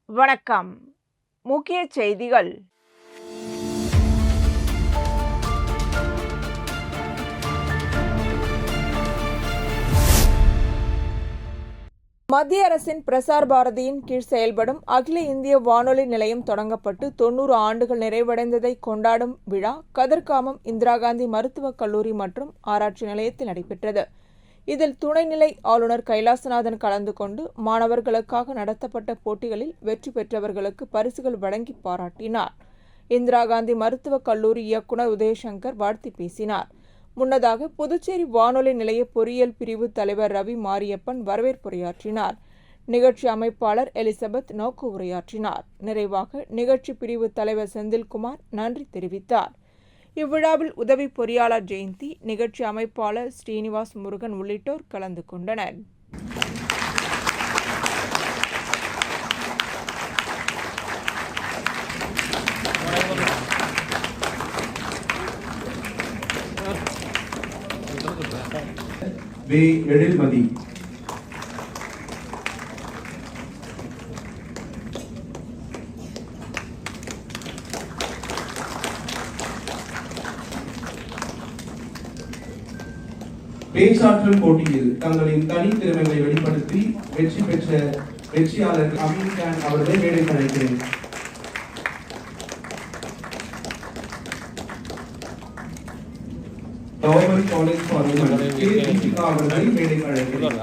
வணக்கம். முக்கிய செய்திகள். மத்திய அரசின் பிரசார் பாரதியின் கீழ் செயல்படும் அகில இந்திய வானொலி நிலையம் தொடங்கப்பட்டு 90 ஆண்டுகள் நிறைவடைந்ததை கொண்டாடும் விழா கதிர்காமம் இந்திரா காந்தி மருத்துவக் கல்லூரி மற்றும் ஆராய்ச்சி நிலையத்தில் நடைபெற்றது. இதில் துணைநிலை ஆளுநர் கைலாசநாதன் கலந்து கொண்டு மாணவர்களுக்காக நடத்தப்பட்ட போட்டிகளில் வெற்றி பெற்றவர்களுக்கு பரிசுகள் வழங்கி பாராட்டினார். இந்திரா காந்தி மருத்துவக் கல்லூரி இயக்குநர் உதயசங்கர் வாழ்த்தி பேசினார். முன்னதாக புதுச்சேரி வானொலி நிலைய பொறியியல் பிரிவு தலைவர் ரவி மாரியப்பன் வரவேற்புரையாற்றினார். நிகழ்ச்சி அமைப்பாளர் எலிசபெத் நோக்கு உரையாற்றினார். நிறைவாக நிகழ்ச்சி பிரிவு தலைவர் செந்தில்குமார் நன்றி தெரிவித்தார். இவ்விழாவில் உதவி பொறியாளர் ஜெயந்தி, நிகழ்ச்சி அமைப்பாளர் ஸ்ரீனிவாஸ் முருகன் உள்ளிட்டோர் கலந்து கொண்டனர். பேச்சாற்றல் போட்டியில் தங்களின் தனித்திறமைகளை வெளிப்படுத்தி வெற்றி பெற்ற வெற்றியாளர் அமீன் கான் அவர்களை மேடைக்கு அழைக்கிறேன். Government college for women K Deepika அவர்களை மேடைக்கு அழைக்கிறேன்.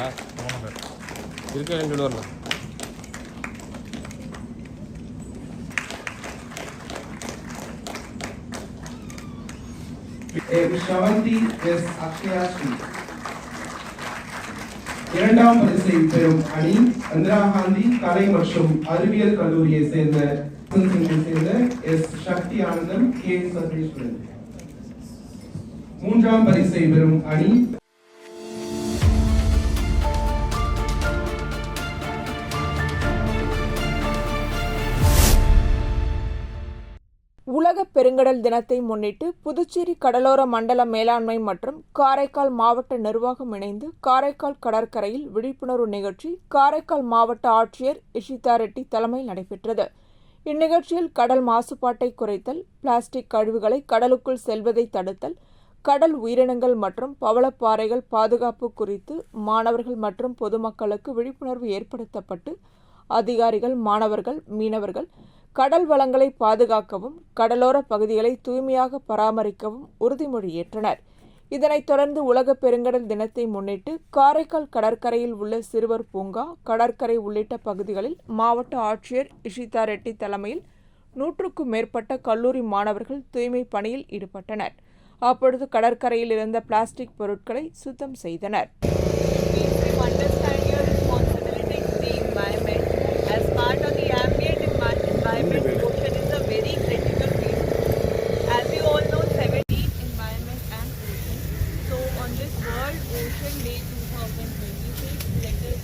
ஷவந்தி எஸ் அக்ஷயாஸ்ரீ. இரண்டாம் பரிசை பெறும் அணி இந்திரா காந்தி கலை மற்றும் அறிவியல் கல்லூரியை சேர்ந்த எஸ் சக்தி ஆனந்தம் கே சதீஸ்வரன். மூன்றாம் பரிசை பெறும் அணி உலக பெருங்கடல் தினத்தை முன்னிட்டு புதுச்சேரி கடலோர மண்டல மேலாண்மை மற்றும் காரைக்கால் மாவட்ட நிர்வாகம் இணைந்து காரைக்கால் கடற்கரையில் விழிப்புணர்வு நிகழ்ச்சி காரைக்கால் மாவட்ட ஆட்சியர் இஷிதா ரெட்டி தலைமையில் நடைபெற்றது. இந்நிகழ்ச்சியில் கடல் மாசுபாட்டை குறைத்தல், பிளாஸ்டிக் கழிவுகளை கடலுக்குள் செல்வதை தடுத்தல், கடல் உயிரினங்கள் மற்றும் பவளப்பாறைகள் பாதுகாப்பு குறித்து மாணவர்கள் மற்றும் பொதுமக்களுக்கு விழிப்புணர்வு ஏற்படுத்தப்பட்டு அதிகாரிகள், மாணவர்கள், மீனவர்கள் கடல் வளங்களை பாதுகாக்கவும் கடலோர பகுதிகளை தூய்மையாக பராமரிக்கவும் உறுதிமொழி ஏற்றனர். இதனைத் தொடர்ந்து உலக பெருங்கடல் தினத்தை முன்னிட்டு காரைக்கால் கடற்கரையில் உள்ள சிறுவர் பூங்கா, கடற்கரை உள்ளிட்ட பகுதிகளில் மாவட்ட ஆட்சியர் இஷிதா ரெட்டி தலைமையில் 100க்கும் மேற்பட்ட கல்லூரி மாணவர்கள் தூய்மை பணியில் ஈடுபட்டனர். அப்பொழுது கடற்கரையில் இருந்த பிளாஸ்டிக் பொருட்களை சுத்தம் செய்தனர். Ocean is a very critical field. As you all know, 17 environment and ocean. So on this World Ocean Day 2026, let us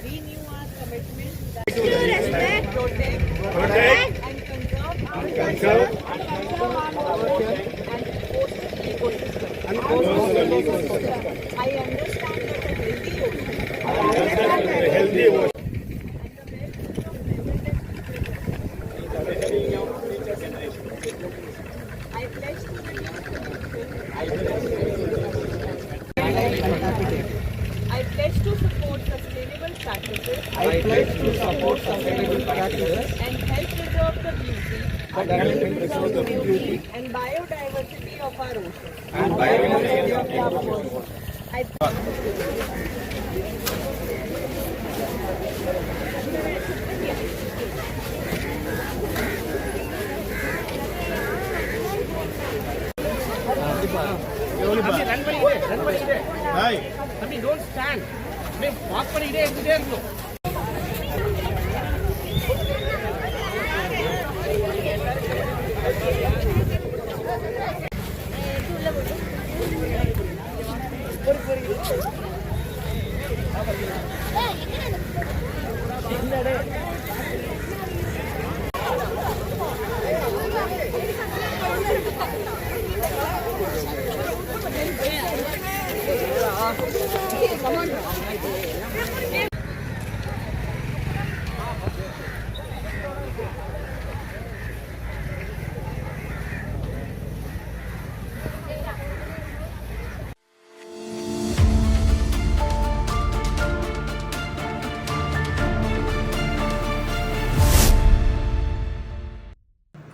renew our commitment that to respect, protect and conserve our ocean and ecosystem. I understand that a healthy ocean I pledge to support sustainable practices and help preserve the beauty and biodiversity of our ocean. Don't stand. Walk பண்ணிட்டே இருக்கணும்.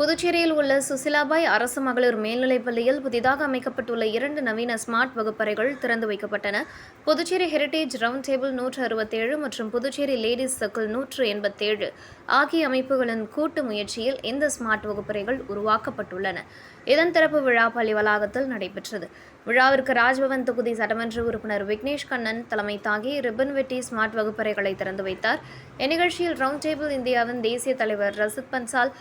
புதுச்சேரியில் உள்ள சுசிலாபாய் அரசு மகளிர் மேல்நிலைப்பள்ளியில் புதிதாக அமைக்கப்பட்டுள்ள 2 நவீன ஸ்மார்ட் வகுப்பறைகள் திறந்து வைக்கப்பட்டன. புதுச்சேரி ஹெரிடேஜ் ரவுண்ட் டேபிள் 167 மற்றும் புதுச்சேரி லேடிஸ் சர்க்கிள் 187 ஆகிய அமைப்புகளின் கூட்டு முயற்சியில் இந்த ஸ்மார்ட் வகுப்பறைகள் உருவாக்கப்பட்டுள்ளன. இதன் திறப்பு விழா பள்ளி வளாகத்தில் நடைபெற்றது. விழாவிற்கு ராஜ்பவன் தொகுதி சட்டமன்ற உறுப்பினர் விக்னேஷ் கண்ணன் தலைமை தாங்கி ரிப்பன் வெட்டி ஸ்மார்ட் வகுப்பறைகளை திறந்து வைத்தார். இந்நிகழ்ச்சியில் ரவுண்ட் டேபிள் இந்தியாவின் தேசிய தலைவர் ரசித் பன்சால்,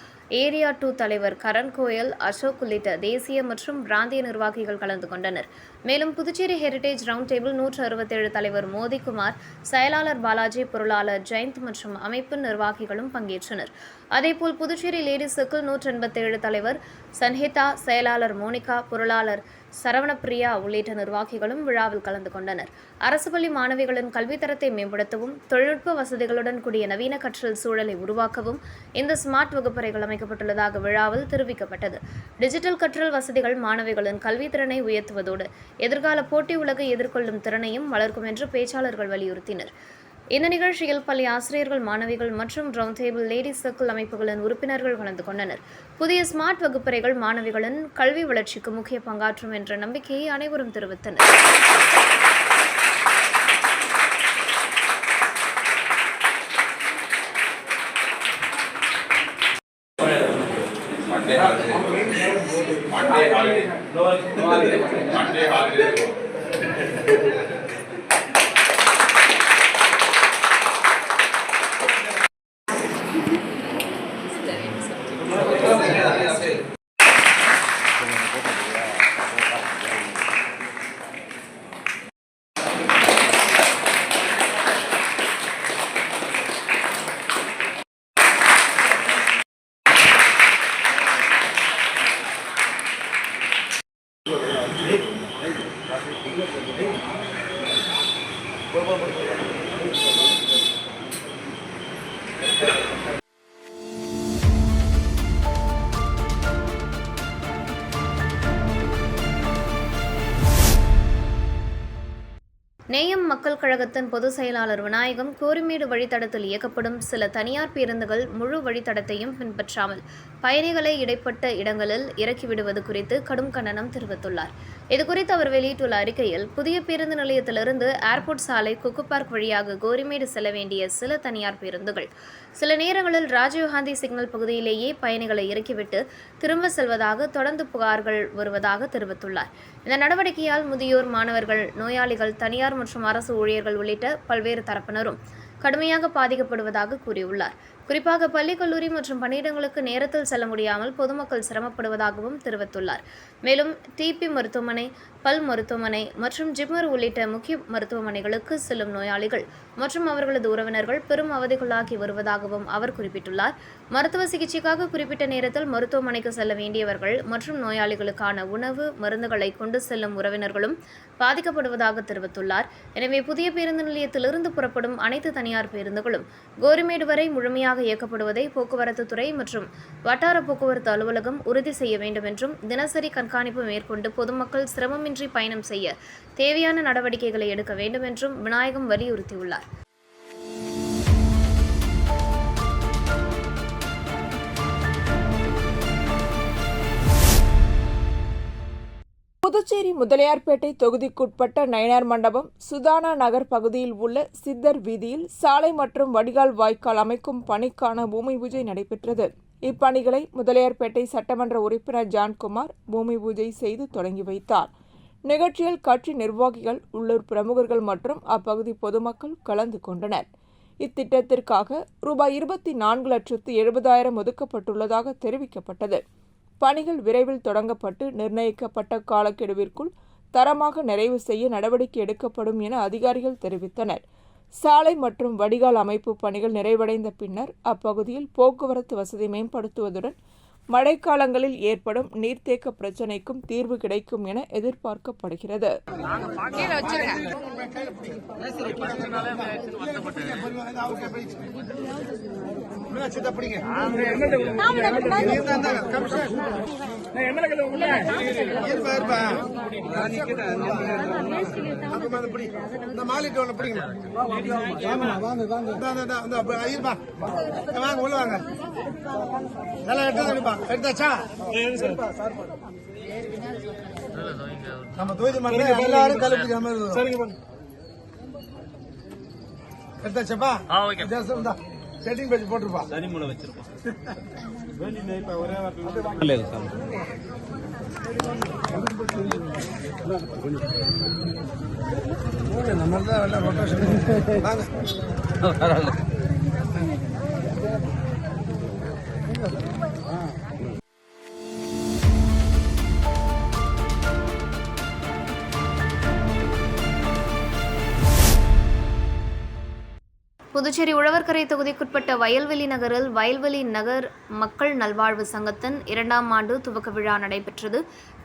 ஏரியா 2 தலைவர் கரண் கோயல், அசோக் உள்ளிட்ட தேசிய மற்றும் பிராந்திய நிர்வாகிகள் கலந்து கொண்டனர். மேலும் புதுச்சேரி ஹெரிடேஜ் ரவுண்ட் டேபிள் 167 தலைவர் மோதிகுமார், செயலாளர் பாலாஜி, பொருளாளர் ஜெயந்த் மற்றும் அமைப்பு நிர்வாகிகளும் பங்கேற்றனர். அதேபோல் புதுச்சேரி லேடிஸ் சர்க்கிள் 187 தலைவர் சன்ஹிதா, செயலாளர் மோனிகா, பொருளாளர் சரவணப்பிரியா உள்ளிட்ட நிர்வாகிகளும் விழாவில் கலந்து கொண்டனர். அரசு பள்ளி மாணவிகளின் கல்வித்தரத்தை மேம்படுத்தவும் தொழில்நுட்ப வசதிகளுடன் கூடிய நவீன கற்றல் சூழலை உருவாக்கவும் இந்த ஸ்மார்ட் வகுப்பறைகள் அமைக்கப்பட்டுள்ளதாக விழாவில் தெரிவிக்கப்பட்டது. டிஜிட்டல் கற்றல் வசதிகள் மாணவிகளின் கல்வித்திறனை உயர்த்துவதோடு எதிர்கால போட்டி உலகை எதிர்கொள்ளும் திறனையும் வளர்க்கும் என்று பேச்சாளர்கள் வலியுறுத்தினர். இந்த நிகழ்ச்சியில் பள்ளி ஆசிரியர்கள், மாணவிகள் மற்றும் ரவுண்ட் டேபிள் லேடிஸ் சர்க்கிள் அமைப்புகளின் உறுப்பினர்கள் கலந்து கொண்டனர். புதிய ஸ்மார்ட் வகுப்பறைகள் மாணவிகளின் கல்வி வளர்ச்சிக்கு முக்கிய பங்காற்றும் என்ற நம்பிக்கையை அனைவரும் தெரிவித்தனர். நேயம் மக்கள் கழகத்தின் பொதுச் செயலாளர் விநாயகம், கோரிமேடு வழித்தடத்தில் இயக்கப்படும் சில தனியார் பேருந்துகள் முழு வழித்தடத்தையும் பின்பற்றாமல் பயணிகளை இடைப்பட்ட இடங்களில் இறக்கிவிடுவது குறித்து கடும் கண்டனம் தெரிவித்துள்ளார். இதுகுறித்து அவர் வெளியிட்டுள்ள அறிக்கையில், புதிய பேருந்து நிலையத்திலிருந்து ஏர்போர்ட் சாலை, குக்கு பார்க் வழியாக கோரிமேடு செல்ல வேண்டிய சில தனியார் பேருந்துகள் சில நேரங்களில் ராஜீவ்காந்தி சிக்னல் பகுதியிலேயே பயணிகளை இறக்கிவிட்டு திரும்ப செல்வதாக தொடர்ந்து புகார்கள் வருவதாக தெரிவித்துள்ளார். இந்த நடவடிக்கையால் முதியோர், மாணவர்கள், நோயாளிகள், தனியார் மற்றும் அரசு ஊழியர்கள் உள்ளிட்ட பல்வேறு தரப்பினரும் கடுமையாக பாதிக்கப்படுவதாக கூறியுள்ளார். குறிப்பாக பள்ளி, கல்லூரி மற்றும் பணியிடங்களுக்கு நேரத்தில் செல்ல முடியாமல் பொதுமக்கள் சிரமப்படுவதாகவும் தெரிவித்துள்ளார். மேலும் டிபி மருத்துவமனை, பல் மருத்துவமனை மற்றும் ஜிப்மர் உள்ளிட்ட முக்கிய மருத்துவமனைகளுக்கு செல்லும் நோயாளிகள் மற்றும் அவர்களது உறவினர்கள் பெரும் அவதிக்குள்ளாகி வருவதாகவும் அவர் குறிப்பிட்டுள்ளார். மருத்துவ சிகிச்சைக்காக குறிப்பிட்ட நேரத்தில் மருத்துவமனைக்கு செல்ல வேண்டியவர்கள் மற்றும் நோயாளிகளுக்கான உணவு, மருந்துகளை கொண்டு செல்லும் உறவினர்களும் பாதிக்கப்படுவதாக தெரிவித்துள்ளார். எனவே புதிய பேருந்து நிலையத்திலிருந்து புறப்படும் அனைத்து தனியார் பேருந்துகளும் கோரிமேடு வரை முழுமையாக இயக்கப்படுவதை போக்குவரத்து துறை மற்றும் வட்டார போக்குவரத்து அலுவலகம் உறுதி செய்ய வேண்டும் என்றும், தினசரி கண்காணிப்பு மேற்கொண்டு பொதுமக்கள் சிரமமின்றி பயணம் செய்ய தேவையான நடவடிக்கைகளை எடுக்க வேண்டும் என்றும் விநாயகம் வலியுறுத்தியுள்ளார். புதுச்சேரி முதலியார்பேட்டை தொகுதிக்குட்பட்ட நயினார் மண்டபம், சுதானா நகர் பகுதியில் உள்ள சித்தர் வீதியில் சாலை மற்றும் வடிகால் வாய்க்கால் அமைக்கும் பணிக்கான பூமி பூஜை நடைபெற்றது. இப்பணிகளை முதலியார்பேட்டை சட்டமன்ற உறுப்பினர் ஜான்குமார் பூமி பூஜை செய்து தொடங்கி வைத்தார். நிகழ்ச்சியில் கட்சி நிர்வாகிகள், உள்ளூர் பிரமுகர்கள் மற்றும் அப்பகுதி பொதுமக்கள் கலந்து கொண்டனர். இத்திட்டத்திற்காக ரூபாய் 24,70,000 ஒதுக்கப்பட்டுள்ளதாக தெரிவிக்கப்பட்டது. பணிகள் விரைவில் தொடங்கப்பட்டு நிர்ணயிக்கப்பட்ட காலக்கெடுவிற்குள் தரமாக நிறைவு செய்ய நடவடிக்கை எடுக்கப்படும் என அதிகாரிகள் தெரிவித்தனர். சாலை மற்றும் வடிகால் அமைப்பு பணிகள் நிறைவடைந்த பின்னர் அப்பகுதியில் போக்குவரத்து வசதி மேம்படுத்துவதுடன் மழைக்காலங்களில் ஏற்படும் நீர்த்தேக்க பிரச்சினைக்கும் தீர்வு கிடைக்கும் என எதிர்பார்க்கப்படுகிறது. நம்ம தொகுதி மக்கள் எல்லாரும் கலப்பிக்காம எடுத்தாச்சப்பா செட்டிங் பேஜ் போட்டுருப்பா சனி மூலம் வச்சிருப்போம் நம்ம தான் ரொட்டேஷன் வாங்க புதுச்சேரி உழவர்கரை தொகுதிக்குட்பட்ட வயல்வெளி நகரில் வயல்வெளி நகர் மக்கள் நல்வாழ்வு சங்கத்தின் 2ஆம் ஆண்டு துவக்க விழா நடைபெற்றது.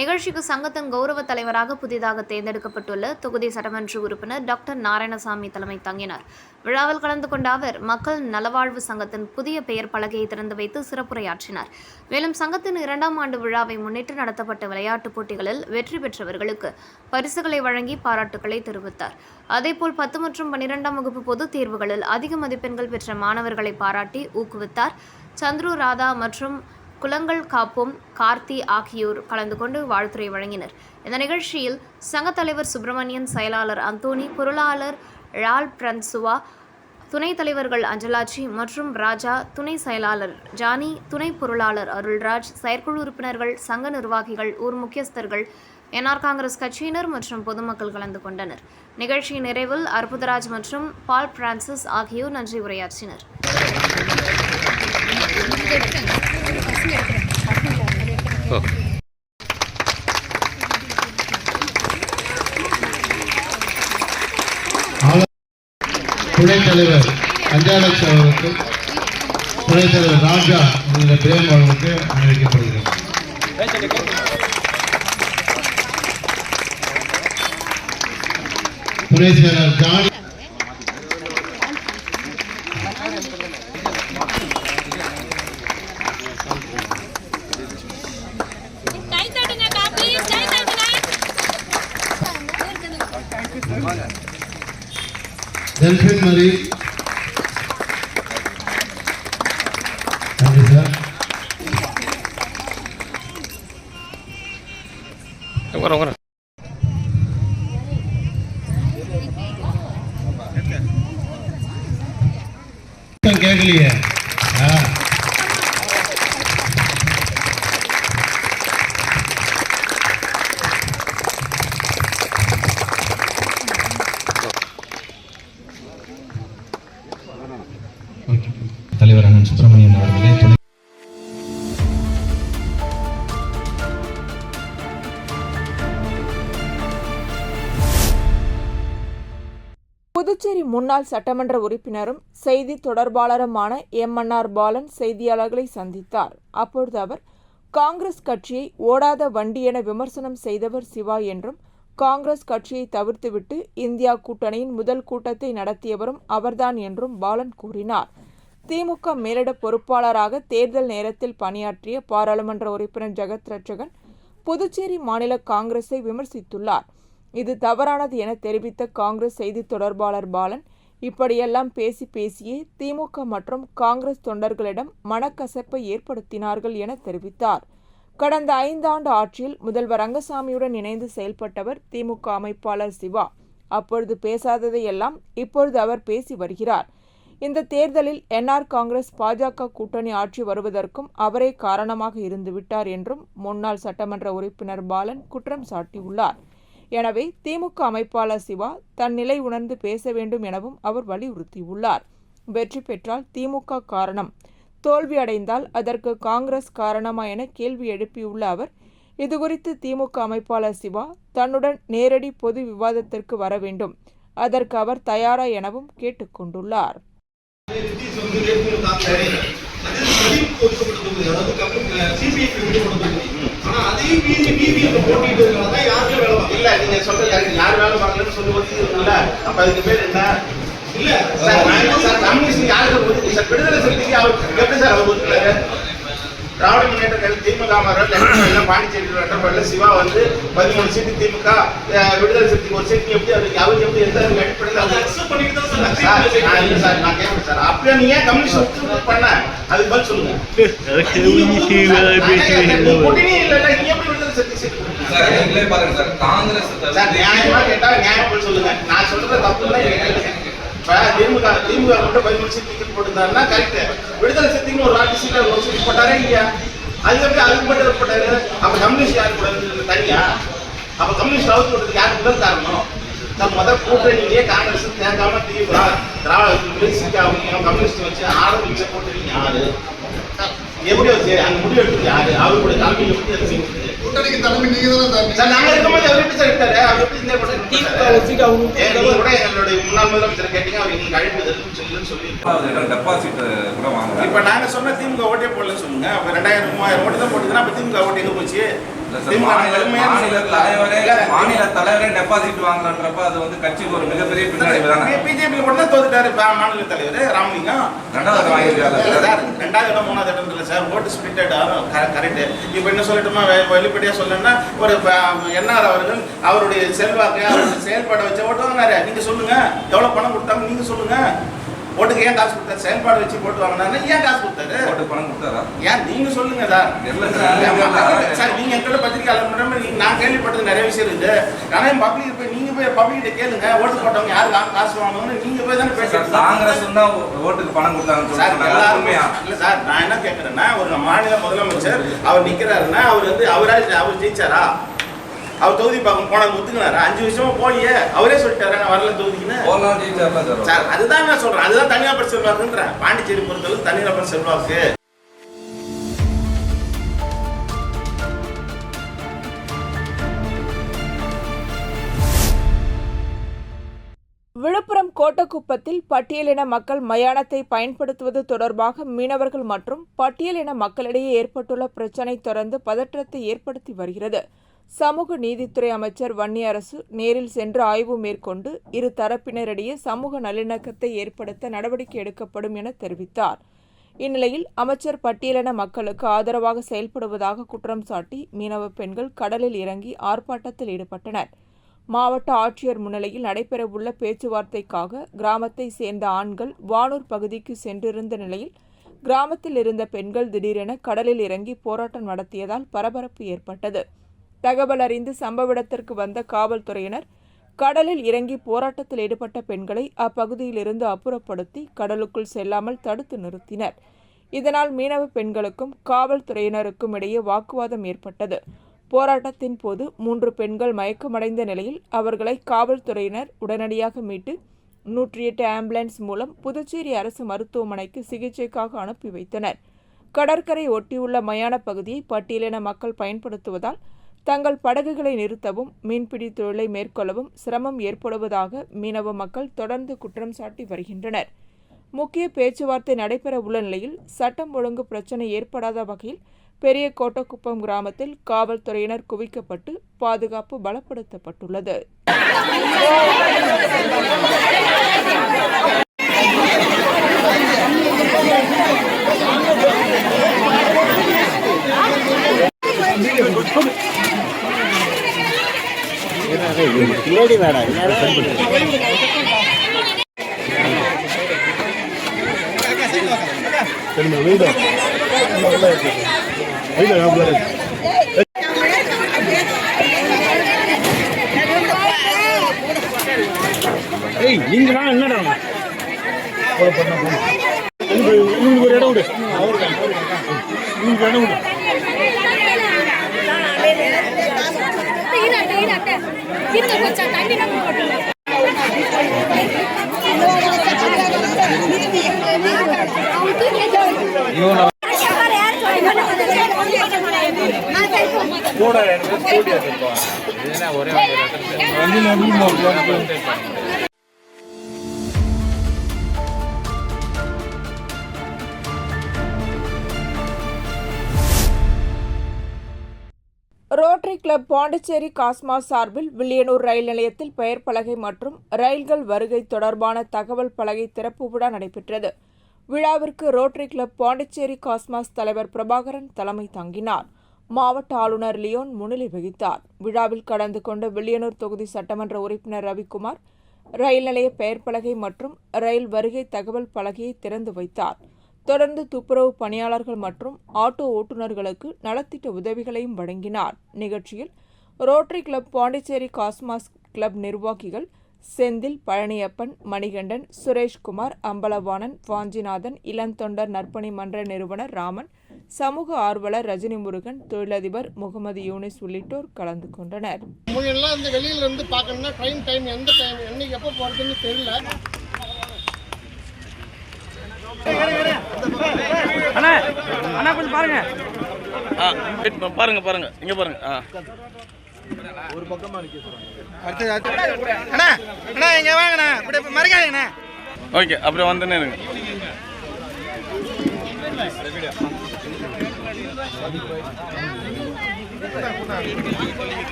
நிகழ்ச்சிக்கு சங்கத்தின் கௌரவ தலைவராக புதிதாக தேர்ந்தெடுக்கப்பட்டுள்ள தொகுதி சட்டமன்ற உறுப்பினர் டாக்டர் நாராயணசாமி தலைமை தாங்கினார். விழாவில் கலந்து கொண்ட அவர் மக்கள் நலவாழ்வு சங்கத்தின் புதிய பெயர் பலகையை திறந்து வைத்து சிறப்புரையாற்றினார். மேலும் சங்கத்தின் 2ஆம் ஆண்டு விழாவை முன்னிட்டு நடத்தப்பட்ட விளையாட்டுப் போட்டிகளில் வெற்றி பெற்றவர்களுக்கு பரிசுகளை வழங்கி பாராட்டுக்களை தெரிவித்தார். அதேபோல் 10 மற்றும் 12ஆம் வகுப்பு பொதுத் தேர்வுகளில் அதிக மதிப்பெண்கள் பெற்ற மாணவர்களை பாராட்டி ஊக்குவித்தார். சந்துரு ராதா மற்றும் குலங்கள் காப்போம் கார்த்தி ஆகியோர் கலந்து கொண்டு வாழ்த்துரை வழங்கினர். இந்த நிகழ்ச்சியில் சங்க தலைவர் சுப்பிரமணியன், செயலாளர் அந்தோனி, பொருளாளர் ரால் பிரன்சுவா, துணைத் தலைவர்கள் அஞ்சலாட்சி மற்றும் ராஜா, துணை செயலாளர் ஜானி, துணை பொருளாளர் அருள்ராஜ், செயற்குழு உறுப்பினர்கள், சங்க நிர்வாகிகள், ஊர் முக்கியஸ்தர்கள், என்ஆர் காங்கிரஸ் கட்சியினர் மற்றும் பொதுமக்கள் கலந்து கொண்டனர். நிகழ்ச்சியின் நிறைவில் அற்புதராஜ் மற்றும் பால் பிரான்சிஸ் ஆகியோர் நன்றி உரையாற்றினர். துணைத் தலைவர் அஞ்சாலட்சி அவர்களுக்கு, துணைத் தலைவர் ராஜா பிரேம் அவர்களுக்கு அனுமதிக்கப்படுகிறது. துணை செயலர் ஜானி டெல்பின் மரி, நன்றி சார். கேட்கலையே. தலைவர் அண்ணன் சுப்பிரமணியன் அவர்களே, புதுச்சேரி முன்னாள் சட்டமன்ற உறுப்பினரும் செய்தி தொடர்பாளருமான எம்என்ஆர் பாலன் செய்தியாளர்களை சந்தித்தார். அப்பொழுது அவர் காங்கிரஸ் கட்சியை ஓடாத வண்டி என விமர்சனம் செய்தவர் சிவா என்றும், காங்கிரஸ் கட்சியை தவிர்த்துவிட்டு இந்தியா கூட்டணியின் முதல் கூட்டத்தை நடத்தியவரும் அவர்தான் என்றும் பாலன் கூறினார். திமுக மேலிட பொறுப்பாளராக தேர்தல் நேரத்தில் பணியாற்றிய பாராளுமன்ற உறுப்பினர் ஜெகத் ரட்சகன் புதுச்சேரி மாநில காங்கிரஸை விமர்சித்துள்ளார். இது தவறானது என தெரிவித்த காங்கிரஸ் செய்தி தொடர்பாளர் பாலன், இப்படியெல்லாம் பேசியே திமுக மற்றும் காங்கிரஸ் தொண்டர்களிடம் மனக்கசப்பை ஏற்படுத்தினார்கள் என தெரிவித்தார். கடந்த 5 ஆண்டு ஆட்சியில் முதல்வர் ரங்கசாமியுடன் இணைந்து செயல்பட்டவர் திமுக அமைப்பாளர் சிவா. அப்பொழுது பேசாததையெல்லாம் இப்பொழுது அவர் பேசி வருகிறார். இந்த தேர்தலில் என்ஆர் காங்கிரஸ் பாஜக கூட்டணி ஆட்சி வருவதற்கும் அவரே காரணமாக இருந்துவிட்டார் என்றும் முன்னாள் சட்டமன்ற உறுப்பினர் பாலன் குற்றம் சாட்டியுள்ளார். எனவே திமுக அமைப்பாளர் சிவா தன் நிலை உணர்ந்து பேச வேண்டும் எனவும் அவர் வலியுறுத்தியுள்ளார். வெற்றி பெற்றால் திமுக காரணம், தோல்வி அடைந்தால் அதற்கு காங்கிரஸ் காரணமா என கேள்வி எழுப்பியுள்ள அவர், இதுகுறித்து திமுக அமைப்பாளர் சிவா தன்னுடன் நேரடி பொது விவாதத்திற்கு வர வேண்டும், அதற்கு அவர் தயாரா எனவும் கேட்டுக்கொண்டுள்ளார். இல்ல சார் நான் என்ன சார் கம்யூனிஸ்ட் யாருக்கு ஒதுக்கி சார் விடுதலை சிறுத்தைக்கு அவர் எப்படி சார் அவர் ஒதுக்குறாரு? திராவிட முன்னேற்ற கழகம் திமுக எல்லாம் பாண்டிச்சேரி ரெட்டப்பள்ள சிவா வந்து 13 சீட்டு திமுக விடுதலை சிறுத்தைக்கு ஒரு சீட்டு எப்படி அவருக்கு எப்படி எந்த அடிப்படையில் சார் நான் கேட்கிறேன் சார் அப்படியே நீ ஏன் கம்யூனிஸ்ட் பண்ண அதுக்கு பதில் சொல்லுங்க. இல்ல நீ எப்படி விடுதலை சிறுத்தை சீட்டு பாருங்க சார் காங்கிரஸ் சார் நியாயமா கேட்டா நியாயம் சொல்லுங்க. நான் சொல்றது தப்பு இல்லை. திமுக மட்டும் 13 சீட் டிக்கெட் போட்டுருந்தாருன்னா கரெக்ட். விடுதலை சிறுத்தைக்கு ஒரு 4 சீட் ஒரு சீட் போட்டாரா இல்லையா? அதுக்கு எப்படி அதுக்கு மட்டும் போட்டாரு? அப்ப கம்யூனிஸ்ட் யாரு கூட தனியா? அப்ப கம்யூனிஸ்ட் அவுட் போட்டதுக்கு யாருக்கு முதல் காரணம்? முதல் கூட்டணியிலேயே காங்கிரஸ் தேங்காம கம்யூனிஸ்ட் வச்சு ஆரம்பிச்ச கூட்டணி யாரு? எப்படி வச்சு அந்த முடிவு எடுத்தது யாரு? அவரு கூட தலைமை எப்படி அதை செஞ்சது? கூட்டணிக்கு தலைமை நீங்க தானே சார் நாங்க இருக்கும்போது அவர் எப்படி சார் இருக்காரு? அவர் எப்படி இந்த கூட எங்களுடைய முன்னாள் முதலமைச்சர் கேட்டீங்க அவர் எங்களுக்கு அழைப்பு சொல்லுன்னு சொல்லி டெபாசிட் கூட வாங்க. இப்ப நாங்க சொன்ன திமுக ஓட்டே போடலன்னு சொல்லுங்க. அப்ப 2000 3000 ஓட்டு தான் போட்டுதுன்னா அப்ப திமுக ஓட்டு எங்க போச்சு? மாநில தலைவரே டெபாசிட் வாங்கலன்றப்ப அது வந்து கட்சிக்கு ஒரு மிகப்பெரிய பின்னடைவு தானே. பிஜேபி கூட தான் தோத்துட்டாரு மாநில தலைவர் ராமலிங்கம். 2வது வாங்கிருக்காரு சார் 2வது இடம் 3வது இடம் இல்ல சார். ஓட்டு ஸ்பிளிட்டட் கரெக்ட். இப்ப என்ன சொல்லட்டுமா வெளிப்படையா சொல்லணும்னா ஒரு என்ஆர் அவர்கள் அவருடைய செல்வாக்கு அவருடைய செயல்பாடை வச்சு ஓட்டு வாங்கினாரு. நீங்க சொல்லுங்க எவ்வளவு பணம் கொடுத்தாங்க நீங்க சொல்லுங்க. ஓட்டுக்கு ஏன் காசு கொடுத்தாரு? செயல்பாடு வச்சு போட்டு வாங்கினாரு. ஏன் காசு கொடுத்தாரு? ஓட்டு பணம் கொடுத்தாரா? ஏன் நீங்க சொல்லுங்க சார். நீங்க எங்கிட்ட பத்திரிக்கை நான் கேள்விப்பட்டது நிறைய விஷயம் இருக்குது. ஆனா பப்ளிக் போய் நீங்க போய் பப்ளிக் கேளுங்க. ஓட்டு போட்டவங்க யாரு காசு வாங்கணும்னு நீங்க போய் தானே பேசுறீங்க. காங்கிரஸ் தான் ஓட்டுக்கு பணம் கொடுத்தாங்க சார். எல்லாருமே இல்ல சார். நான் என்ன கேட்கறேன்னா ஒரு மாநில முதலமைச்சர் அவர் நிக்கிறாருன்னா அவர் வந்து அவர் ஜெயிச்சாரா? அவர் தொகுதி பார்க்க போன ஒத்துக்கினாரா? 5 வருஷமா போலியே அவரே சொல்லிட்டாரு நான் வரல தொகுதிக்குன்னு. சார் அதுதான் நான் சொல்றேன். அதுதான் தனிநபர் செல்வாக்குன்றேன். பாண்டிச்சேரி பொறுத்தளவு தனிநபர் செல்வாக்கு. விழுப்புரம் கோட்டக்குப்பத்தில் பட்டியலின மக்கள் மயானத்தை பயன்படுத்துவது தொடர்பாக மீனவர்கள் மற்றும் பட்டியலின மக்களிடையே ஏற்பட்டுள்ள பிரச்சினை தொடர்ந்து பதற்றத்தை ஏற்படுத்தி வருகிறது. சமூக நீதித்துறை அமைச்சர் வன்னியரசு நேரில் சென்று ஆய்வு மேற்கொண்டு இரு தரப்பினரிடையே சமூக நல்லிணக்கத்தை ஏற்படுத்த நடவடிக்கை எடுக்கப்படும் என தெரிவித்தார். இந்நிலையில் அமைச்சர் பட்டியலின மக்களுக்கு ஆதரவாக செயல்படுவதாக குற்றம் சாட்டி மீனவ பெண்கள் கடலில் இறங்கி ஆர்ப்பாட்டத்தில் ஈடுபட்டனர். மாவட்ட ஆட்சியர் முன்னிலையில் நடைபெறவுள்ள பேச்சுவார்த்தைக்காக கிராமத்தை சேர்ந்த ஆண்கள் வானூர் பகுதிக்கு சென்றிருந்த நிலையில் கிராமத்தில் இருந்த பெண்கள் திடீரென கடலில் இறங்கி போராட்டம் நடத்தியதால் பரபரப்பு ஏற்பட்டது. தகவல் அறிந்து சம்பவ இடத்திற்கு வந்த காவல்துறையினர் கடலில் இறங்கி போராட்டத்தில் ஈடுபட்ட பெண்களை அப்பகுதியிலிருந்து அப்புறப்படுத்தி கடலுக்குள் செல்லாமல் தடுத்து நிறுத்தினர். இதனால் மீனவ பெண்களுக்கும் காவல்துறையினருக்கும் இடையே வாக்குவாதம் ஏற்பட்டது. போராட்டத்தின் போது 3 பெண்கள் மயக்கமடைந்த நிலையில் அவர்களை காவல்துறையினர் உடனடியாக மீட்டு 108 ஆம்புலன்ஸ் மூலம் புதுச்சேரி அரசு மருத்துவமனைக்கு சிகிச்சைக்காக அனுப்பி வைத்தனர். கடற்கரை ஒட்டியுள்ள மயான பகுதியை பட்டியலின மக்கள் பயன்படுத்துவதால் தங்கள் படகுகளை நிறுத்தவும் மீன்பிடி தொழிலை மேற்கொள்ளவும் சிரமம் ஏற்படுவதாக மீனவ மக்கள் தொடர்ந்து குற்றம் சாட்டி வருகின்றனர். முக்கிய பேச்சுவார்த்தை நடைபெற உள்ள நிலையில் சட்டம் ஒழுங்கு பிரச்சினை ஏற்படாத வகையில் பெரிய கோட்டக்குப்பம் கிராமத்தில் காவல்துறையினர் குவிக்கப்பட்டு பாதுகாப்பு பலப்படுத்தப்பட்டுள்ளது. நீங்க என்னடா ஒரு இடம் விடு இடம் விடு ரோட்டரி கிளப் பாண்டிச்சேரி காஸ்மாஸ் சார்பில் வில்லியனூர் ரயில் நிலையத்தில் பெயர் பலகை மற்றும் ரயில்கள் வருகை தொடர்பான தகவல் பலகை திறப்பு விழா நடைபெற்றது. விழாவிற்கு ரோட்டரி கிளப் பாண்டிச்சேரி காஸ்மாஸ் தலைவர் பிரபாகரன் தலைமை தாங்கினார். மாவட்ட ஆளுநர் லியோன் முன்னிலை வகித்தார். விழாவில் கலந்து கொண்ட வில்லியனூர் தொகுதி சட்டமன்ற உறுப்பினர் ரவிக்குமார் ரயில் நிலைய பெயர் பலகை மற்றும் ரயில் வருகை தகவல் பலகையை திறந்து வைத்தார். தொடர்ந்து துப்புரவு பணியாளர்கள் மற்றும் ஆட்டோ ஓட்டுநர்களுக்கு நலத்திட்ட உதவிகளையும் வழங்கினார். நிகழ்ச்சியில் rotary club Pondicherry cosmos club நிர்வாகிகள் செந்தில், பழனியப்பன், மணிகண்டன், சுரேஷ்குமார், அம்பலவாணன், வாஞ்சிநாதன், இளந்தொண்டர் நற்பணி மன்ற நிறுவனர் ராமன், சமூக ஆர்வலர் ரஜினி முருகன், தொழிலதிபர் முகமது யூனிஸ் உள்ளிட்டோர் கலந்து கொண்டனர். இந்த வெளியில இருந்து பார்க்கணும்னா ட்ரெயின் டைம் எந்த டைம் என்னைக்கு எப்போ போறதுன்னு தெரியல. அண்ணா கொஞ்சம் பாருங்க. பாருங்க இங்க பாருங்க. ஒரு பக்கமா நிக்க சொல்றாங்க. அண்ணா இங்க வாங்கண்ணா. இப்படி மறக்காதீங்கண்ணா. ஓகே, அப்புறம் வந்துனே இருங்க.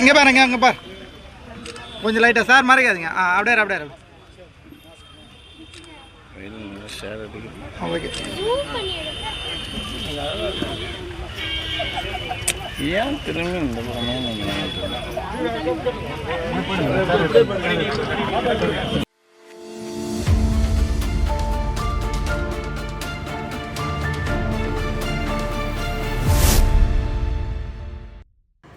இங்க பாருங்க, அங்க பாரு. கொஞ்சம் லைட்டா சார் மறைக்காதீங்க. அப்படியே ஓகே. ஏன் திரும்பி இந்த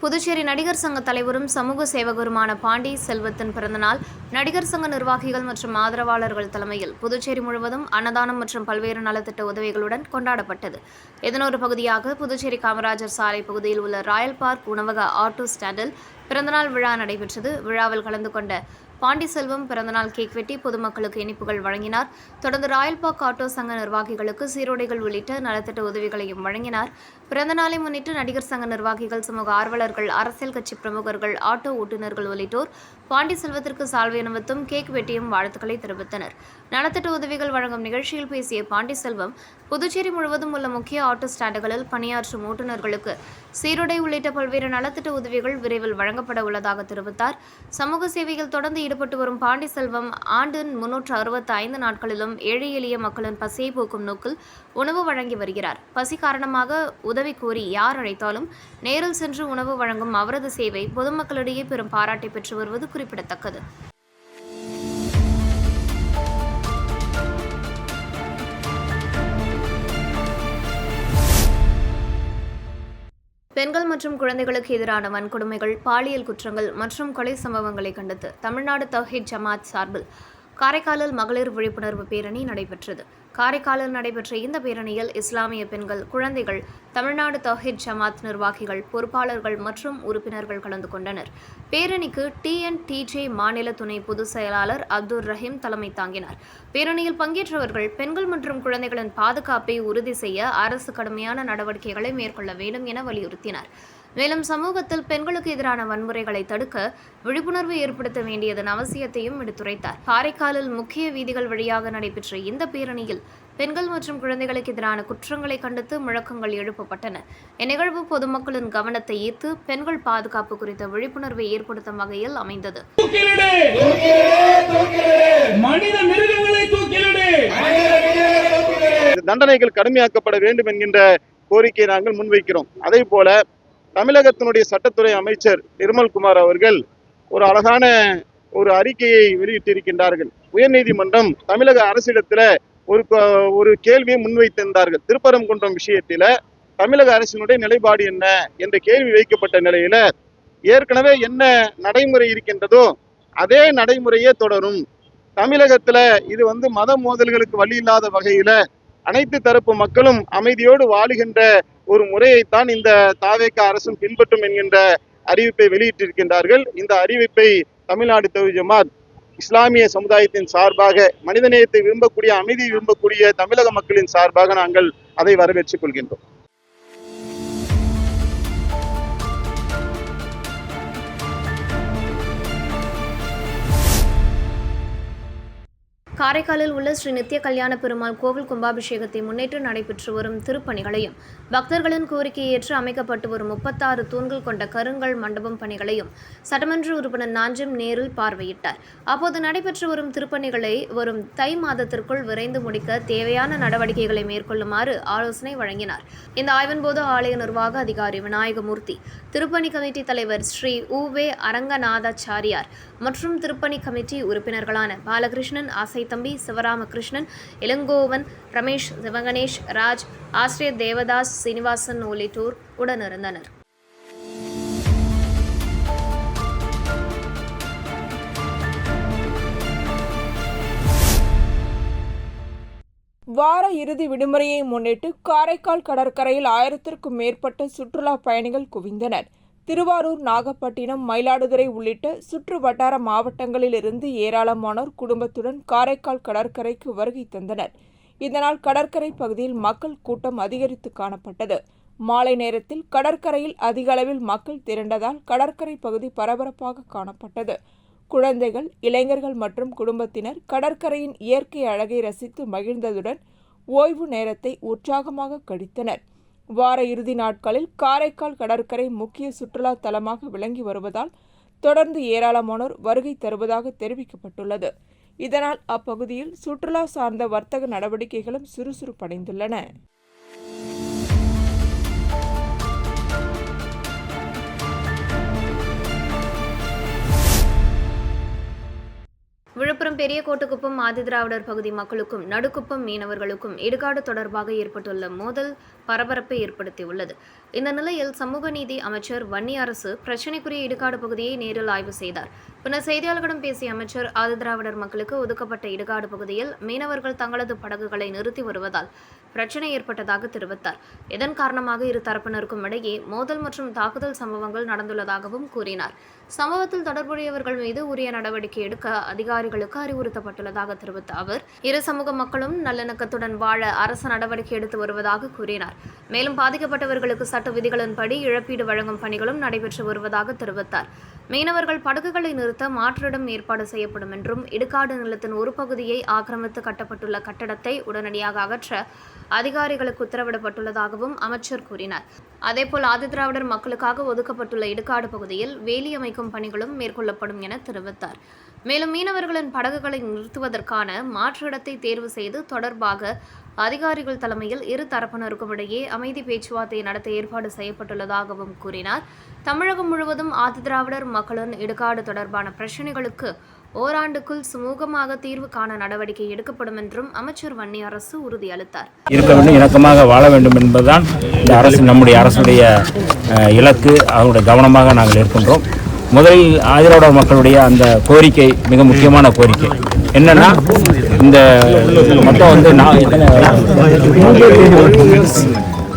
புதுச்சேரி நடிகர் சங்க தலைவரும் சமூக சேவகருமான பாண்டி செல்வத்தின் பிறந்தநாள் நடிகர் சங்க நிர்வாகிகள் மற்றும் ஆதரவாளர்கள் தலைமையில் புதுச்சேரி முழுவதும் அன்னதானம் மற்றும் பல்வேறு நலத்திட்ட உதவிகளுடன் கொண்டாடப்பட்டது. இதன் ஒரு பகுதியாக புதுச்சேரி காமராஜர் சாலை பகுதியில் உள்ள ராயல் பார்க் உணவக ஆட்டோ ஸ்டாண்டில் பிறந்தநாள் விழா நடைபெற்றது. விழாவில் கலந்து கொண்ட பாண்டி செல்வம் பிறந்தநாள் கேக் வெட்டி பொதுமக்களுக்கு இனிப்புகள் வழங்கினார். தொடர்ந்து ராயல் பார்க் ஆட்டோ சங்க நிர்வாகிகளுக்கு சீருடைகள் உள்ளிட்ட நலத்திட்ட உதவிகளையும் வழங்கினார். பிறந்தநாளை முன்னிட்டு நடிகர் சங்க நிர்வாகிகள், சமூக ஆர்வலர்கள், அரசியல் கட்சி பிரமுகர்கள், ஆட்டோ ஓட்டுநர்கள் உள்ளிட்டோர் பாண்டி செல்வத்திற்கு சால்வை அணிவித்தும் கேக் வெட்டியும் வாழ்த்துக்களை தெரிவித்தனர். நலத்திட்ட உதவிகள் வழங்கும் நிகழ்ச்சியில் பேசிய பாண்டி செல்வம், புதுச்சேரி முழுவதும் உள்ள முக்கிய ஆட்டோ ஸ்டாண்டுகளில் பணியாற்றும் ஓட்டுநர்களுக்கு சீருடை உள்ளிட்ட பல்வேறு நலத்திட்ட உதவிகள் விரைவில் வழங்கப்பட உள்ளதாக தெரிவித்தார். சமூக சேவையில் தொடர்ந்து ஈடுபட்டு வரும் பாண்டி செல்வம் ஆண்டின் 365 நாட்களிலும் ஏழை எளிய மக்களின் பசியை போக்கும் நோக்கில் உணவு வழங்கி வருகிறார். பசி காரணமாக உதவி கோரி யார் அழைத்தாலும் நேரில் சென்று உணவு வழங்கும் அவரது சேவை பொதுமக்களிடையே பெரும் பாராட்டை பெற்று வருவது குறிப்பிடத்தக்கது. பெண்கள் மற்றும் குழந்தைகளுக்கு எதிரான வன்கொடுமைகள், பாலியல் குற்றங்கள் மற்றும் கொலை சம்பவங்களை கண்டித்து தமிழ்நாடு தௌஹீத் ஜமாத் சார்பில் காரைக்காலில் மகளிர் விழிப்புணர்வு பேரணி நடைபெற்றது. காரைக்காலில் நடைபெற்ற இந்த பேரணியில் இஸ்லாமிய பெண்கள், குழந்தைகள், தமிழ்நாடு தௌஹீத் ஜமாத் நிர்வாகிகள், பொறுப்பாளர்கள் மற்றும் உறுப்பினர்கள் கலந்து கொண்டனர். பேரணிக்கு TNTJ மாநில துணை பொதுச் செயலாளர் அப்துல் ரஹீம் தலைமை தாங்கினார். பேரணியில் பங்கேற்றவர்கள் பெண்கள் மற்றும் குழந்தைகளின் பாதுகாப்பை உறுதி செய்ய அரசு கடுமையான நடவடிக்கைகளை மேற்கொள்ள வேண்டும் என வலியுறுத்தினர். மேலும் சமூகத்தில் பெண்களுக்கு எதிரான வன்முறைகளை தடுக்க விழிப்புணர்வு ஏற்படுத்த வேண்டியதன் அவசியத்தையும் எடுத்துரைத்தார். காரைக்காலில் முக்கிய வீதிகள் வழியாக நடைபெற்ற இந்த பேரணியில் பெண்கள் மற்றும் குழந்தைகளுக்கு எதிரான குற்றங்களை கண்டித்து முழக்கங்கள் எழுப்பப்பட்டன. இந்நிகழ்வு பொதுமக்களின் கவனத்தை ஈர்த்து பெண்கள் பாதுகாப்பு குறித்த விழிப்புணர்வை ஏற்படுத்தும் வகையில் அமைந்தது. தண்டனைகள் கடுமையாக்கப்பட வேண்டும் என்கின்ற கோரிக்கையை நாங்கள் முன்வைக்கிறோம். அதே போல தமிழகத்தினுடைய சட்டத்துறை அமைச்சர் நிர்மல்குமார் அவர்கள் ஒரு அழகான ஒரு அறிக்கையை வெளியிட்டிருக்கின்றார்கள். உயர்நீதிமன்றம் தமிழக அரசிடத்துல ஒரு கேள்வியை முன்வைத்திருந்தார்கள். திருப்பரங்குன்றம் விஷயத்தில தமிழக அரசினுடைய நிலைப்பாடு என்ன என்ற கேள்வி வைக்கப்பட்ட நிலையில ஏற்கனவே என்ன நடைமுறை இருக்கின்றதோ அதே நடைமுறையே தொடரும். தமிழகத்துல இது மத மோதல்களுக்கு வழி இல்லாத வகையில அனைத்து தரப்பு மக்களும் அமைதியோடு வாழுகின்ற ஒரு முறையைத்தான் இந்த தாவேக அரசும் பின்பற்றும் என்கின்ற அறிவிப்பை வெளியிட்டிருக்கின்றார்கள். இந்த அறிவிப்பை தமிழ்நாடு தௌஹீத் ஜமாத் இஸ்லாமிய சமுதாயத்தின் சார்பாக, மனிதநேயத்தை விரும்பக்கூடிய, அமைதியை விரும்பக்கூடிய தமிழக மக்களின் சார்பாக நாங்கள் அதை வரவேற்றுக் கொள்கின்றோம். காரைக்காலில் உள்ள ஸ்ரீ நித்திய கல்யாண பெருமாள் கோவில் கும்பாபிஷேகத்தை முன்னிட்டு நடைபெற்று வரும் திருப்பணிகளையும் பக்தர்களின் கோரிக்கையை ஏற்று அமைக்கப்பட்டு வரும் 36 தூண்கள் கொண்ட கருங்கல் மண்டபம் பணிகளையும் சட்டமன்ற உறுப்பினர் நாஞ்சிம் நேரில் பார்வையிட்டார். அப்போது நடைபெற்று வரும் திருப்பணிகளை வரும் தை மாதத்திற்குள் விரைந்து முடிக்க தேவையான நடவடிக்கைகளை மேற்கொள்ளுமாறு ஆலோசனை வழங்கினார். இந்த ஆய்வின் போது ஆலய நிர்வாக அதிகாரி விநாயகமூர்த்தி, திருப்பணி கமிட்டி தலைவர் ஸ்ரீ உவே அரங்கநாதாச்சாரியார் மற்றும் திருப்பணி கமிட்டி உறுப்பினர்களான பாலகிருஷ்ணன், ஆசைத்தம்பி, சிவராமகிருஷ்ணன், இளங்கோவன், ரமேஷ், சிவகணேஷ், ராஜ், ஆசிரியர் தேவதாஸ், சீனிவாசன் உள்ளிட்டோர் உடனிருந்தனர். வார இறுதி விடுமுறையை முன்னிட்டு காரைக்கால் கடற்கரையில் 1000க்கும் மேற்பட்ட சுற்றுலா பயணிகள் குவிந்தனர். திருவாரூர், நாகப்பட்டினம், மயிலாடுதுறை உள்ளிட்ட சுற்று வட்டார மாவட்டங்களில் இருந்து ஏராளமானோர் குடும்பத்துடன் காரைக்கால் கடற்கரைக்கு வருகை தந்தனர். இதனால் கடற்கரை பகுதியில் மக்கள் கூட்டம் அதிகரித்து காணப்பட்டது. மாலை நேரத்தில் கடற்கரையில் அதிக அளவில் மக்கள் திரண்டதால் கடற்கரை பகுதி பரபரப்பாக காணப்பட்டது. குழந்தைகள், இளைஞர்கள் மற்றும் குடும்பத்தினர் கடற்கரையின் இயற்கை அழகை ரசித்து மகிழ்ந்ததுடன் ஓய்வு நேரத்தை உற்சாகமாக கழித்தனர். வார இறுதி நாட்களில் காரைக்கால் கடற்கரை முக்கிய சுற்றுலா தலமாக விளங்கி வருவதால் தொடர்ந்து ஏராளமானோர் வருகை தருவதாக தெரிவிக்கப்பட்டுள்ளது. இதனால் அப்பகுதியில் சுற்றுலா சார்ந்த வர்த்தக நடவடிக்கைகளும் சுறுசுறுப்படைந்துள்ளன. விழுப்புரம் பெரிய கோட்டுக்குப்பம் ஆதிதிராவிடர் பகுதி மக்களுக்கும் நடுக்குப்பம் மீனவர்களுக்கும் இடுகாடு தொடர்பாக ஏற்பட்டுள்ள மோதல் பரபரப்பை ஏற்படுத்தியுள்ளது. இந்த நிலையில் சமூக நீதி அமைச்சர் வன்னியரசு பிரச்சினைக்குரிய இடுகாடு பகுதியை நேரில் ஆய்வு செய்தார். பின்னர் செய்தியாளர்களிடம் பேசிய அமைச்சர், ஆதிதிராவிடர் மக்களுக்கு ஒதுக்கப்பட்ட இடுகாடு பகுதியில் மீனவர்கள் தங்களது படகுகளை நிறுத்தி வருவதால் பிரச்சினை ஏற்பட்டதாக தெரிவித்தார். இதன் காரணமாக இரு தரப்பினருக்கும் இடையே மோதல் மற்றும் தாக்குதல் சம்பவங்கள் நடந்துள்ளதாகவும் கூறினார். சம்பவத்தில் தொடர்புடையவர்கள் மீது உரிய நடவடிக்கை எடுக்க அதிகாரிகளுக்கு அறிவுறுத்தப்பட்டுள்ளதாக தெரிவித்த அவர், இரு சமூக மக்களும் நல்லிணக்கத்துடன் வாழ அரசு நடவடிக்கை எடுத்து வருவதாக கூறினார். மேலும் பாதிக்கப்பட்டவர்களுக்கு சட்ட விதிகளின்படி இழப்பீடு வழங்கும் பணிகளும் நடைபெற்று வருவதாக தெரிவித்தார். மீனவர்கள் படகுகளை நிறுத்த மாற்றிடம் ஏற்பாடு செய்யப்படும் என்றும், இடுகாடு நிலத்தின் ஒரு பகுதியை ஆக்கிரமித்து கட்டப்பட்டுள்ள கட்டடத்தை உடனடியாக அகற்ற அதிகாரிகளுக்கு உத்தரவிடப்பட்டுள்ளதாகவும் அமைச்சர் கூறினார். அதேபோல் ஆதிதிராவிடர் மக்களுக்காக ஒதுக்கப்பட்டுள்ள இடுகாடு பகுதியில் வேலி அமைக்கும் பணிகளும் மேற்கொள்ளப்படும் என தெரிவித்தார். மேலும் மீனவர்களின் படகுகளை நிறுத்துவதற்கான மாற்று இடத்தை தேர்வு செய்து தொடர்பாக அதிகாரிகள் தலைமையில் இரு தரப்பினருக்கும் இடையே அமைதி பேச்சுவார்த்தை நடத்த ஏற்பாடு செய்யப்பட்டுள்ளதாகவும் கூறினார். தமிழகம் முழுவதும் ஆதிதிராவிடர் மக்களின் இடுகாடு தொடர்பான பிரச்சினைகளுக்கு ஓராண்டுக்குள் சுமூகமாக தீர்வு காண நடவடிக்கை எடுக்கப்படும் என்றும் அமைச்சர் வன்னியரசு உறுதியளித்தார். இருக்க வேண்டும், இணக்கமாக வாழ வேண்டும் என்பதுதான் இந்த அரசு, நம்முடைய அரசுடைய இலக்கு. அவருடைய கவனமாக நாங்கள் இருக்கின்றோம். முதலில் ஆதிதிராவிடர் மக்களுடைய அந்த கோரிக்கை மிக முக்கியமான கோரிக்கை என்னன்னா, இந்த மொத்தம் வந்து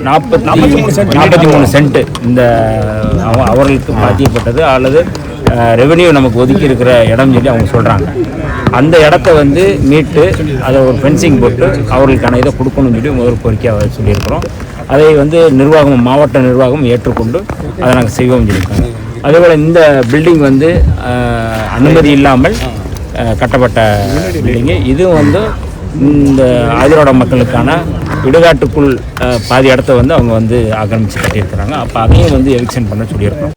43 சென்ட் இந்த அவர்களுக்கு பாதிக்கப்பட்டது அல்லது ரெவென்யூ நமக்கு ஒதுக்கி இருக்கிற இடம் சொல்லி அவங்க சொல்கிறாங்க. அந்த இடத்த வந்து மீட்டு அதை ஒரு ஃபென்சிங் போட்டு அவர்களுக்கான இதை கொடுக்கணும்னு சொல்லி முதல் கோரிக்கையாக சொல்லியிருக்கிறோம். அதை வந்து நிர்வாகம், மாவட்ட நிர்வாகம் ஏற்றுக்கொண்டு அதை நாங்கள் செய்வோம் சொல்லியிருக்காங்க. அதேபோல் இந்த பில்டிங் வந்து அனுமதி இல்லாமல் கட்டப்பட்ட பில்டிங்கு. இதுவும் வந்து இந்த ஆதிதிராவிடர் மக்களுக்கான இடுகாட்டுக்குள் பாதி இடத்த வந்து அவங்க வந்து ஆக்கிரமித்து கட்டியிருக்கிறாங்க. அப்போ அதையும் வந்து எவிக்ஷன் பண்ண சொல்லியிருக்கிறோம்.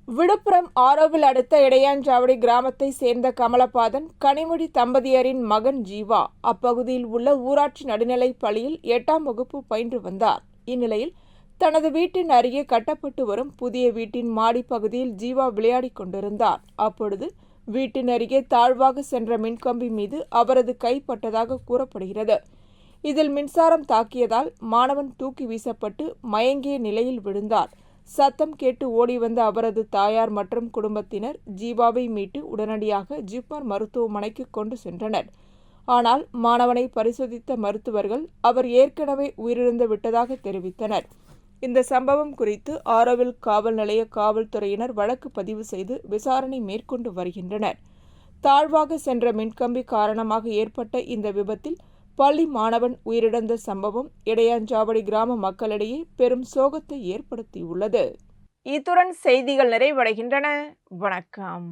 விழுப்புரம் ஆரோவில் அடுத்த இடையாஞ்சாவடி கிராமத்தை சேர்ந்த கமலபாதன், கனிமொழி தம்பதியரின் மகன் ஜீவா அப்பகுதியில் உள்ள ஊராட்சி நடுநிலைப் பள்ளியில் 8ஆம் வகுப்பு பயின்று வந்தார். இந்நிலையில் தனது வீட்டின் அருகே கட்டப்பட்டு வரும் புதிய வீட்டின் மாடி பகுதியில் ஜீவா விளையாடிக் கொண்டிருந்தார். அப்பொழுது வீட்டின் அருகே தாழ்வாக சென்ற மின்கம்பி மீது அவரது கைப்பட்டதாக கூறப்படுகிறது. இதில் மின்சாரம் தாக்கியதால் மாணவன் தூக்கி வீசப்பட்டு மயங்கிய நிலையில் விழுந்தார். சத்தம் கேட்டு ஓடி வந்த அவரது தாயார் மற்றும் குடும்பத்தினர் ஜீவாவை மீட்டு உடனடியாக ஜிப்மர் மருத்துவமனைக்கு கொண்டு சென்றனர். ஆனால் மாணவனை பரிசோதித்த மருத்துவர்கள் அவர் ஏற்கனவே உயிரிழந்து விட்டதாக தெரிவித்தனர். இந்த சம்பவம் குறித்து ஆரோவில் காவல் நிலைய காவல்துறையினர் வழக்கு பதிவு செய்து விசாரணை மேற்கொண்டு வருகின்றனர். தாழ்வாக சென்ற மின்கம்பி காரணமாக ஏற்பட்ட இந்த விபத்தில் பள்ளி மாணவன் உயிரிழந்த சம்பவம் இடையாஞ்சாவடி கிராம மக்களிடையே பெரும் சோகத்தை ஏற்படுத்தியுள்ளது. இத்துடன் செய்திகள் நிறைவடைகின்றன. வணக்கம்.